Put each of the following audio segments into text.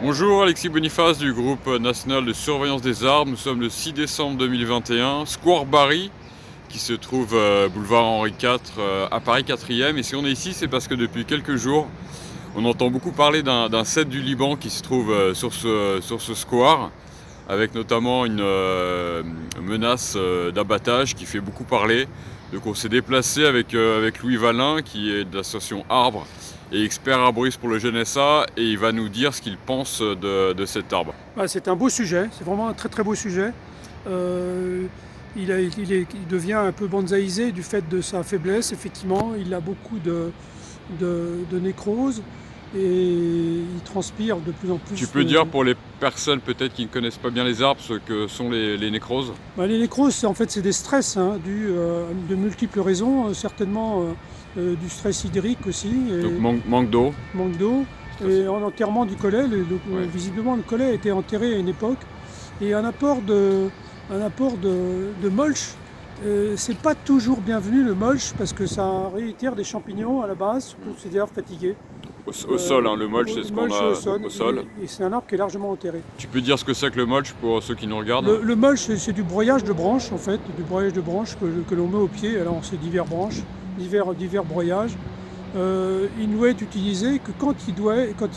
Bonjour, Alexis Boniface du groupe national de surveillance des arbres. Nous sommes le 6 décembre 2021, Square Barry, qui se trouve boulevard Henri IV à Paris 4e. Et si on est ici, c'est parce que depuis quelques jours, on entend beaucoup parler d'un cèdre du Liban qui se trouve sur ce square, avec notamment une menace d'abattage qui fait beaucoup parler. Donc on s'est déplacé avec Louis Valin, qui est de l'association Arbre et expert arboriste pour le GNSA, et il va nous dire ce qu'il pense de cet arbre. C'est un beau sujet, c'est vraiment un très très beau sujet. Il devient un peu bonsaïsé du fait de sa faiblesse, effectivement. Il a beaucoup de nécrose et il transpire de plus en plus. Tu peux dire pour les personnes peut-être qui ne connaissent pas bien les arbres ce que sont les nécroses? Les nécroses, en fait, c'est des stress dus de multiples raisons, certainement du stress hydrique aussi. Donc manque d'eau. Manque d'eau. Et en enterrement du collet, visiblement le collet a été enterré à une époque. Et un apport de mulch, c'est pas toujours bienvenu le mulch parce que ça réitère des champignons à la base, c'est-à-dire fatigués. Au sol, le mulch, c'est ce qu'on a au sol. Et c'est un arbre qui est largement enterré. Tu peux dire ce que c'est que le mulch pour ceux qui nous regardent? Le mulch, c'est du broyage de branches en fait, du broyage de branches que l'on met au pied. Alors c'est divers branches, divers broyages. Il ne doit être utilisé que quand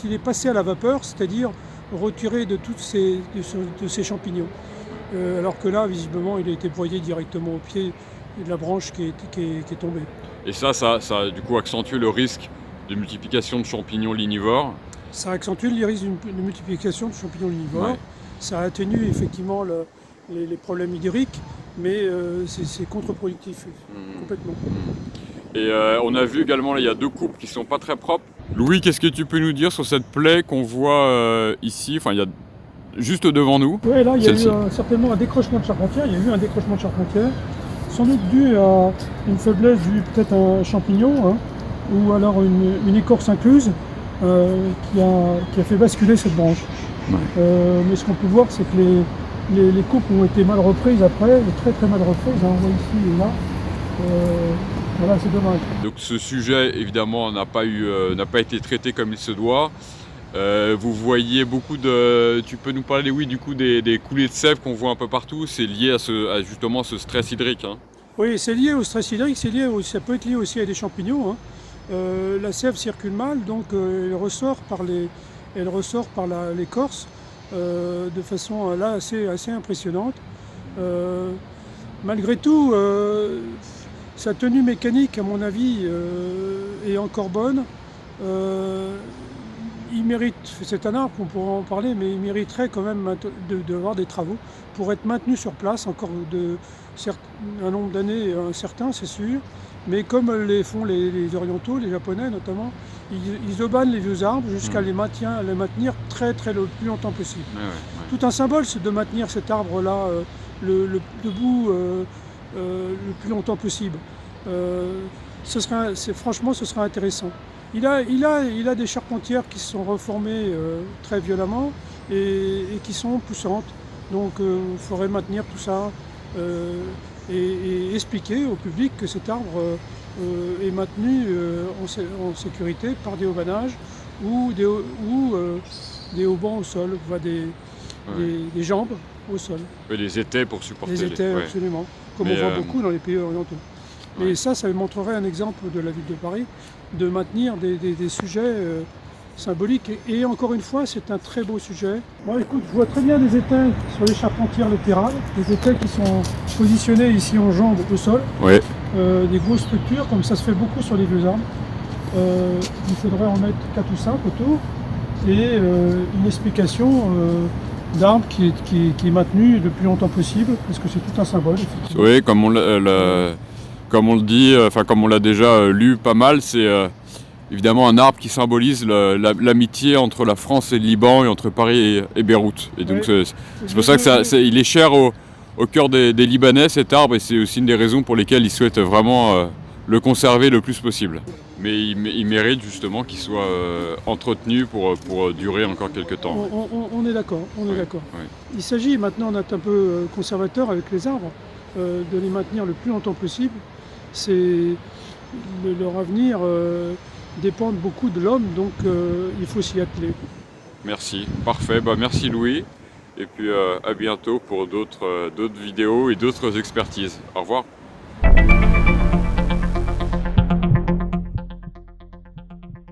il est passé à la vapeur, c'est-à-dire retiré de ces champignons. Alors que là, visiblement, il a été broyé directement au pied de la branche qui est tombée. Et ça a du coup accentué le risque de multiplication de champignons lignivores. Ça accentue le risque de multiplication de champignons lignivores. Ouais. Ça atténue effectivement les problèmes hydriques, mais c'est contre-productif, complètement. Et on a vu également, là, il y a deux coupes qui ne sont pas très propres. Louis, qu'est-ce que tu peux nous dire sur cette plaie qu'on voit ici, il y a juste devant nous? Oui, là, il y a eu certainement un décrochement de charpentière. Il y a eu un décrochement de charpentière, sans doute dû à une faiblesse peut-être un champignon, ou alors une écorce incluse qui a fait basculer cette branche. Ouais. Mais ce qu'on peut voir, c'est que les coupes ont été mal reprises après, très très mal reprises, on voit ici et là. Voilà, c'est dommage. Donc ce sujet, évidemment, n'a pas été traité comme il se doit. Vous voyez beaucoup de... Tu peux nous parler, oui, du coup, des coulées de sève qu'on voit un peu partout. C'est lié à justement ce stress hydrique. Oui, c'est lié au stress hydrique, ça peut être lié aussi à des champignons. La sève circule mal, donc elle ressort par l'écorce de façon là assez impressionnante. Malgré tout, sa tenue mécanique, à mon avis, est encore bonne. Il mérite, c'est un arbre, on pourra en parler, mais il mériterait quand même d'avoir des travaux pour être maintenu sur place encore un nombre d'années incertain, c'est sûr. Mais comme les font les orientaux, les japonais notamment, ils obannent les vieux arbres jusqu'à les maintenir très le plus longtemps possible. Ouais. Tout un symbole, c'est de maintenir cet arbre-là debout le plus longtemps possible. Franchement, ce serait intéressant. Il a des charpentières qui se sont reformées très violemment et qui sont poussantes. Donc il faudrait maintenir tout ça et expliquer au public que cet arbre est maintenu en sécurité par des haubanages ou des haubans au sol, des jambes au sol. Et des étais pour supporter. Des étais, absolument, comme on voit beaucoup dans les pays orientaux. Et ça montrerait un exemple de la ville de Paris, de maintenir des sujets symboliques. Et encore une fois, c'est un très beau sujet. Bon, écoute, je vois très bien des étais sur les charpentières latérales, des étais qui sont positionnés ici en jambes au sol. Ouais. Des grosses structures, comme ça se fait beaucoup sur les vieux arbres. Il faudrait en mettre 4 ou 5 autour. Et une explication d'arbre qui est maintenu le plus longtemps possible, parce que c'est tout un symbole, effectivement. Oui, comme on le dit, comme on l'a déjà lu pas mal, c'est évidemment un arbre qui symbolise l'amitié entre la France et le Liban et entre Paris et Beyrouth. Et donc c'est pour ça qu'il est cher au cœur des Libanais, cet arbre, et c'est aussi une des raisons pour lesquelles ils souhaitent vraiment le conserver le plus possible. Mais il mérite justement qu'il soit entretenu pour durer encore quelques temps. On est d'accord, d'accord. Ouais. Il s'agit, maintenant on est un peu conservateur avec les arbres, de les maintenir le plus longtemps possible. Leur avenir dépend beaucoup de l'homme, donc il faut s'y atteler. Merci, parfait. Bah, merci Louis. Et puis à bientôt pour d'autres vidéos et d'autres expertises. Au revoir.